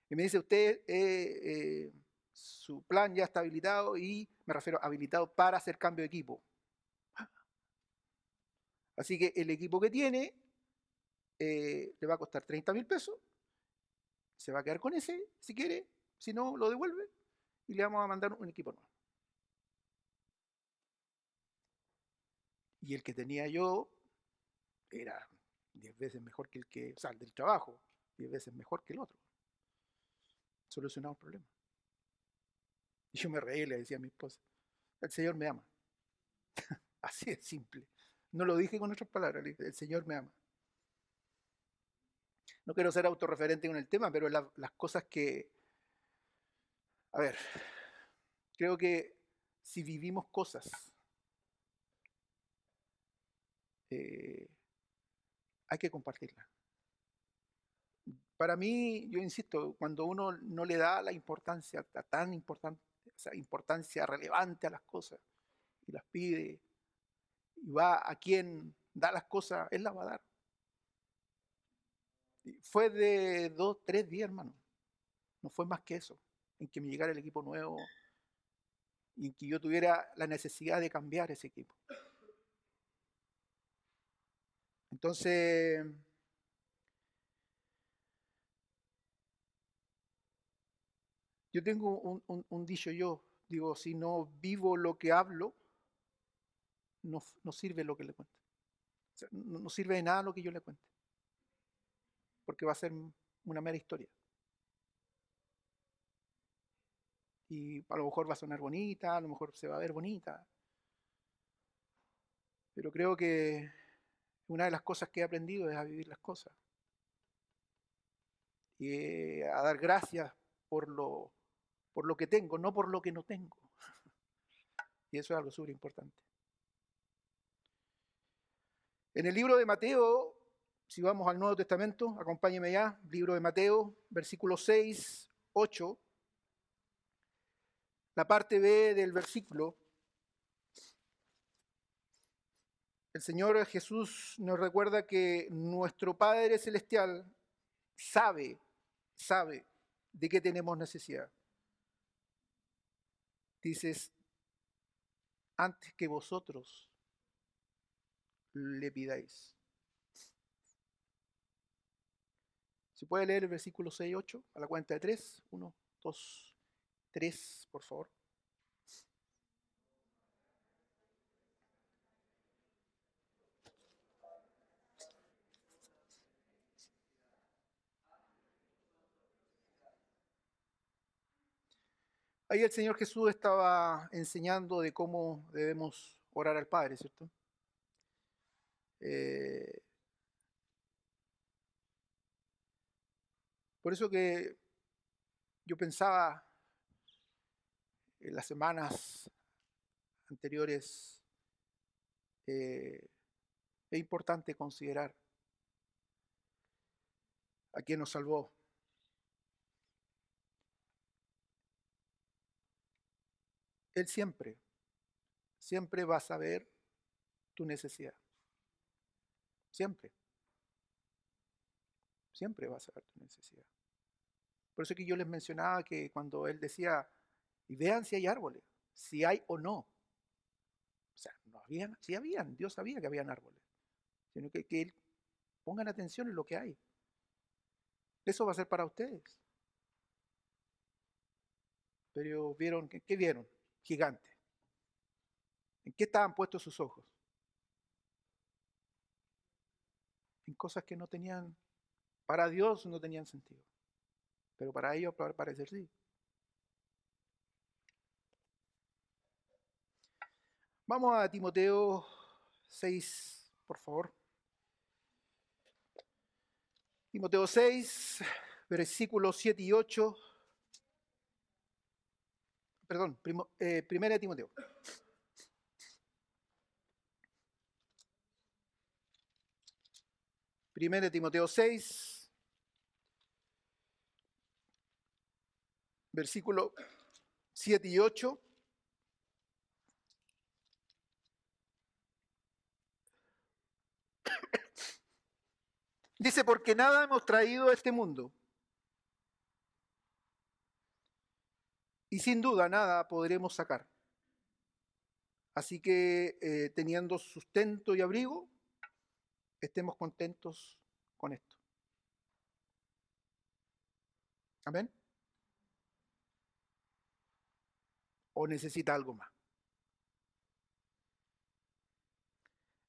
y me dice: usted, su plan ya está habilitado, y me refiero a habilitado para hacer cambio de equipo. Así que el equipo que tiene le va a costar 30.000 pesos, se va a quedar con ese si quiere, si no lo devuelve y le vamos a mandar un equipo nuevo. Y el que tenía yo era 10 veces mejor que o sea, el del trabajo, 10 veces mejor que el otro. Solucionamos el problema. Y yo me reí y le decía a mi esposa, el Señor me ama. Así de simple. No lo dije con otras palabras, le dije, el Señor me ama. No quiero ser autorreferente con el tema, pero las cosas que, a ver, creo que si vivimos cosas, eh, hay que compartirlas. Para mí, yo insisto, cuando uno no le da la importancia, tan importante, esa importancia relevante a las cosas, y las pide, y va a quien da las cosas, él las va a dar. Y fue de 2, 3 días, hermano. No fue más que eso, en que me llegara el equipo nuevo y en que yo tuviera la necesidad de cambiar ese equipo. Entonces, yo tengo un dicho yo, digo, si no vivo lo que hablo, no sirve lo que le cuento. O sea, no sirve de nada lo que yo le cuente, porque va a ser una mera historia. Y a lo mejor va a sonar bonita, a lo mejor se va a ver bonita, pero creo que una de las cosas que he aprendido es a vivir las cosas y a dar gracias por lo que tengo, no por lo que no tengo. Y eso es algo súper importante. En el libro de Mateo, si vamos al Nuevo Testamento, acompáñeme ya, libro de Mateo, versículo 6, 8, la parte B del versículo, el Señor Jesús nos recuerda que nuestro Padre Celestial sabe de qué tenemos necesidad. Dices, antes que vosotros le pidáis. ¿Se puede leer el versículo 6 y 8 a la cuenta de 3? 1, 2, 3, por favor. Ahí el Señor Jesús estaba enseñando de cómo debemos orar al Padre, ¿cierto? Eh, por eso que yo pensaba en las semanas anteriores, es importante considerar a quien nos salvó. Él siempre va a saber tu necesidad. Siempre, siempre va a saber tu necesidad. Por eso que yo les mencionaba que cuando él decía, y vean si hay árboles, si hay o no. O sea, no habían, sí habían, Dios sabía que habían árboles, sino que él pongan atención en lo que hay. Eso va a ser para ustedes. Pero vieron, ¿qué vieron? Gigante. ¿En qué estaban puestos sus ojos? En cosas que no tenían, para Dios no tenían sentido. Pero para ellos parecer sí. Vamos a Timoteo 6, por favor. Timoteo 6, versículos 7 y 8. Perdón, primera de Timoteo. Primera de Timoteo 6, versículos 7 y 8. Dice, porque nada hemos traído a este mundo, y sin duda nada podremos sacar. Así que teniendo sustento y abrigo, estemos contentos con esto. ¿Amén? ¿O necesita algo más?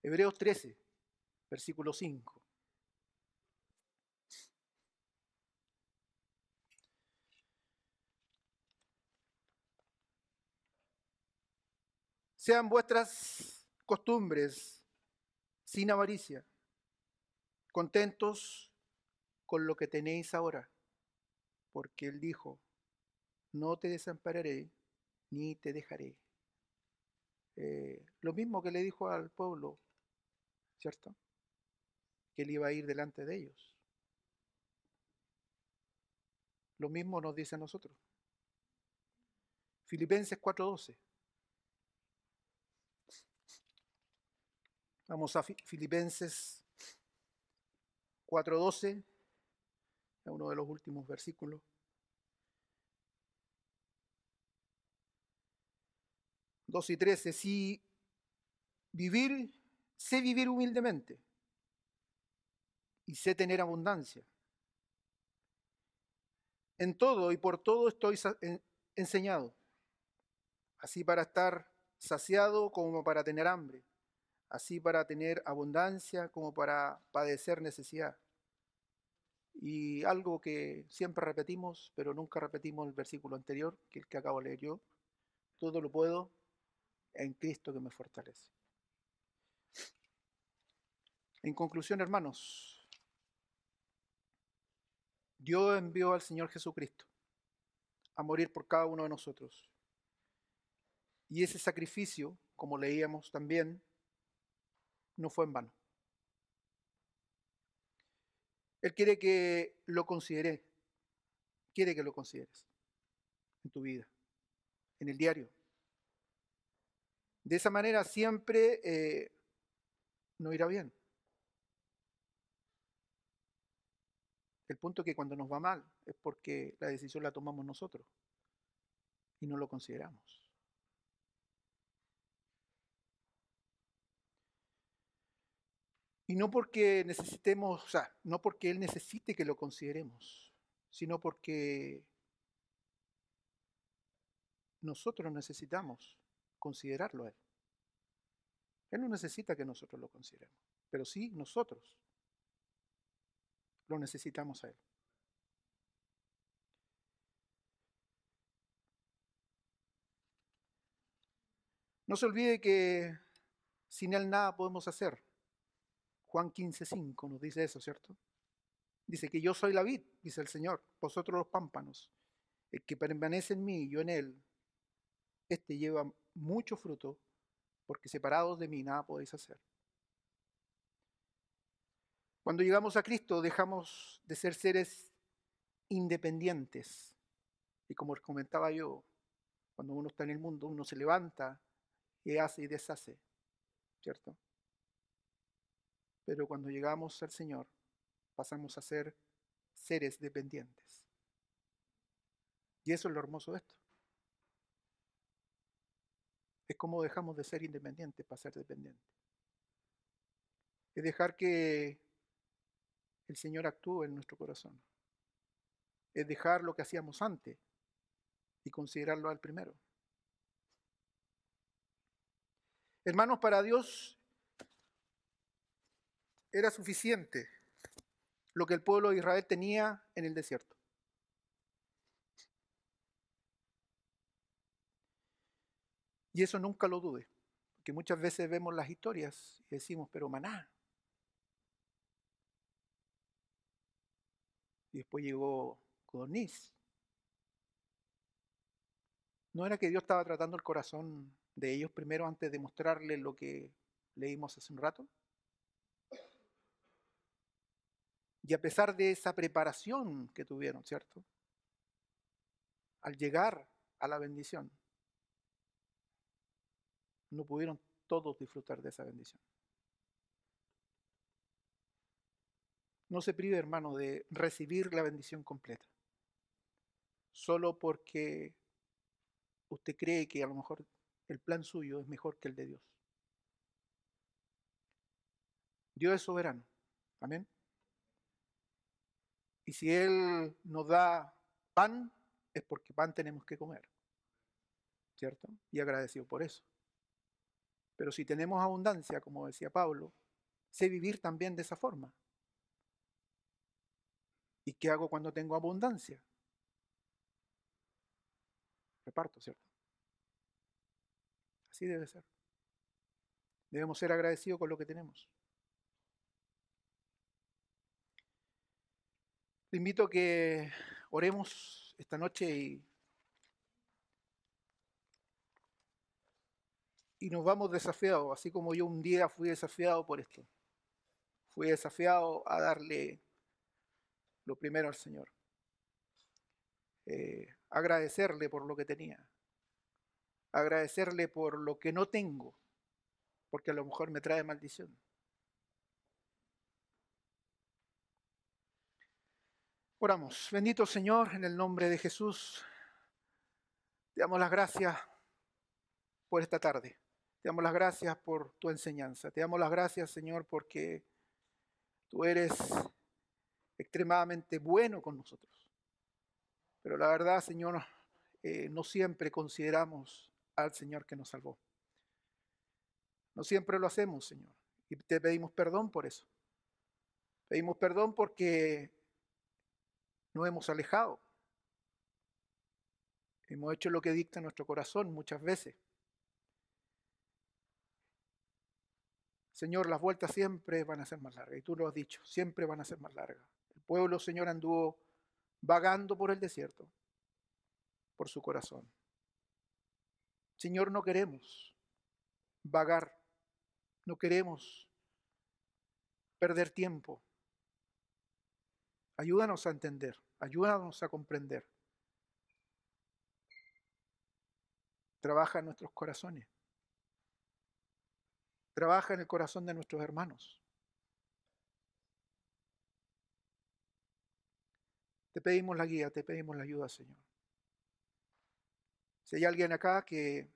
Hebreos 13, versículo 5. Sean vuestras costumbres sin avaricia, contentos con lo que tenéis ahora, porque Él dijo, no te desampararé ni te dejaré. Lo mismo que le dijo al pueblo, ¿cierto? Que Él iba a ir delante de ellos. Lo mismo nos dice a nosotros. Filipenses 4:12. Vamos a Filipenses 4:12, es uno de los últimos versículos. Dos y 13. Si sé vivir humildemente y sé tener abundancia. En todo y por todo estoy enseñado, así para estar saciado como para tener hambre, así para tener abundancia como para padecer necesidad. Y algo que siempre repetimos, pero nunca repetimos el versículo anterior, que el que acabo de leer yo, todo lo puedo en Cristo que me fortalece. En conclusión, hermanos, Dios envió al Señor Jesucristo a morir por cada uno de nosotros. Y ese sacrificio, como leíamos también, no fue en vano. Él quiere que lo consideres en tu vida, en el diario. De esa manera siempre nos irá bien. El punto es que cuando nos va mal es porque la decisión la tomamos nosotros y no lo consideramos. Y no porque necesitemos, o sea, no porque Él necesite que lo consideremos, sino porque nosotros necesitamos considerarlo a Él. Él no necesita que nosotros lo consideremos, pero sí nosotros lo necesitamos a Él. No se olvide que sin Él nada podemos hacer. Juan 15:5 nos dice eso, ¿cierto? Dice que yo soy la vid, dice el Señor, vosotros los pámpanos. El que permanece en mí y yo en Él, este lleva mucho fruto, porque separados de mí nada podéis hacer. Cuando llegamos a Cristo dejamos de ser seres independientes. Y como les comentaba yo, cuando uno está en el mundo, uno se levanta y hace y deshace, ¿cierto? Pero cuando llegamos al Señor, pasamos a ser seres dependientes. Y eso es lo hermoso de esto. Es como dejamos de ser independientes para ser dependientes. Es dejar que el Señor actúe en nuestro corazón. Es dejar lo que hacíamos antes y considerarlo al primero. Hermanos, para Dios era suficiente lo que el pueblo de Israel tenía en el desierto. Y eso nunca lo dude, porque muchas veces vemos las historias y decimos, pero maná. Y después llegó codorniz. ¿No era que Dios estaba tratando el corazón de ellos primero antes de mostrarles lo que leímos hace un rato? Y a pesar de esa preparación que tuvieron, ¿cierto? Al llegar a la bendición, no pudieron todos disfrutar de esa bendición. No se prive, hermano, de recibir la bendición completa. Solo porque usted cree que a lo mejor el plan suyo es mejor que el de Dios. Dios es soberano. Amén. Y si Él nos da pan, es porque pan tenemos que comer. ¿Cierto? Y agradecido por eso. Pero si tenemos abundancia, como decía Pablo, sé vivir también de esa forma. ¿Y qué hago cuando tengo abundancia? Reparto, ¿cierto? Así debe ser. Debemos ser agradecidos con lo que tenemos. Te invito a que oremos esta noche y nos vamos desafiados, así como yo un día fui desafiado por esto. Fui desafiado a darle lo primero al Señor. Agradecerle por lo que tenía. Agradecerle por lo que no tengo, porque a lo mejor me trae maldición. Oramos. Bendito Señor, en el nombre de Jesús, te damos las gracias por esta tarde. Te damos las gracias por tu enseñanza. Te damos las gracias, Señor, porque tú eres extremadamente bueno con nosotros. Pero la verdad, Señor, no siempre consideramos al Señor que nos salvó. No siempre lo hacemos, Señor. Y te pedimos perdón por eso. Pedimos perdón porque nos hemos alejado. Hemos hecho lo que dicta nuestro corazón muchas veces. Señor, las vueltas siempre van a ser más largas. Y tú lo has dicho, siempre van a ser más largas. El pueblo, Señor, anduvo vagando por el desierto, por su corazón. Señor, no queremos vagar, no queremos perder tiempo. Ayúdanos a entender, ayúdanos a comprender. Trabaja en nuestros corazones. Trabaja en el corazón de nuestros hermanos. Te pedimos la guía, te pedimos la ayuda, Señor. Si hay alguien acá que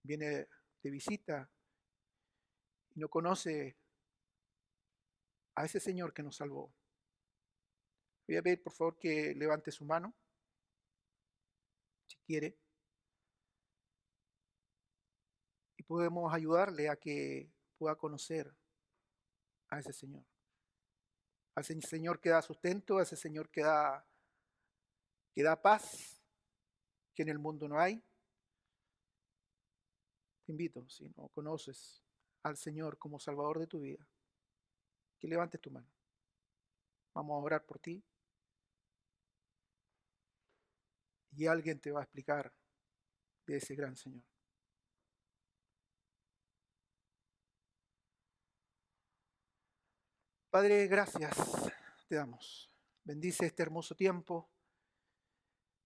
viene de visita y no conoce a ese Señor que nos salvó, voy a pedir por favor que levante su mano, si quiere, y podemos ayudarle a que pueda conocer a ese Señor. A ese Señor que da sustento, a ese Señor que da paz, que en el mundo no hay. Te invito, si no conoces al Señor como Salvador de tu vida, que levantes tu mano. Vamos a orar por ti. Y alguien te va a explicar de ese gran Señor. Padre, gracias te damos. Bendice este hermoso tiempo,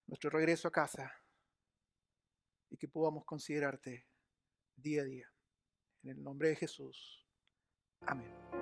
nuestro regreso a casa, y que podamos considerarte día a día. En el nombre de Jesús. Amén.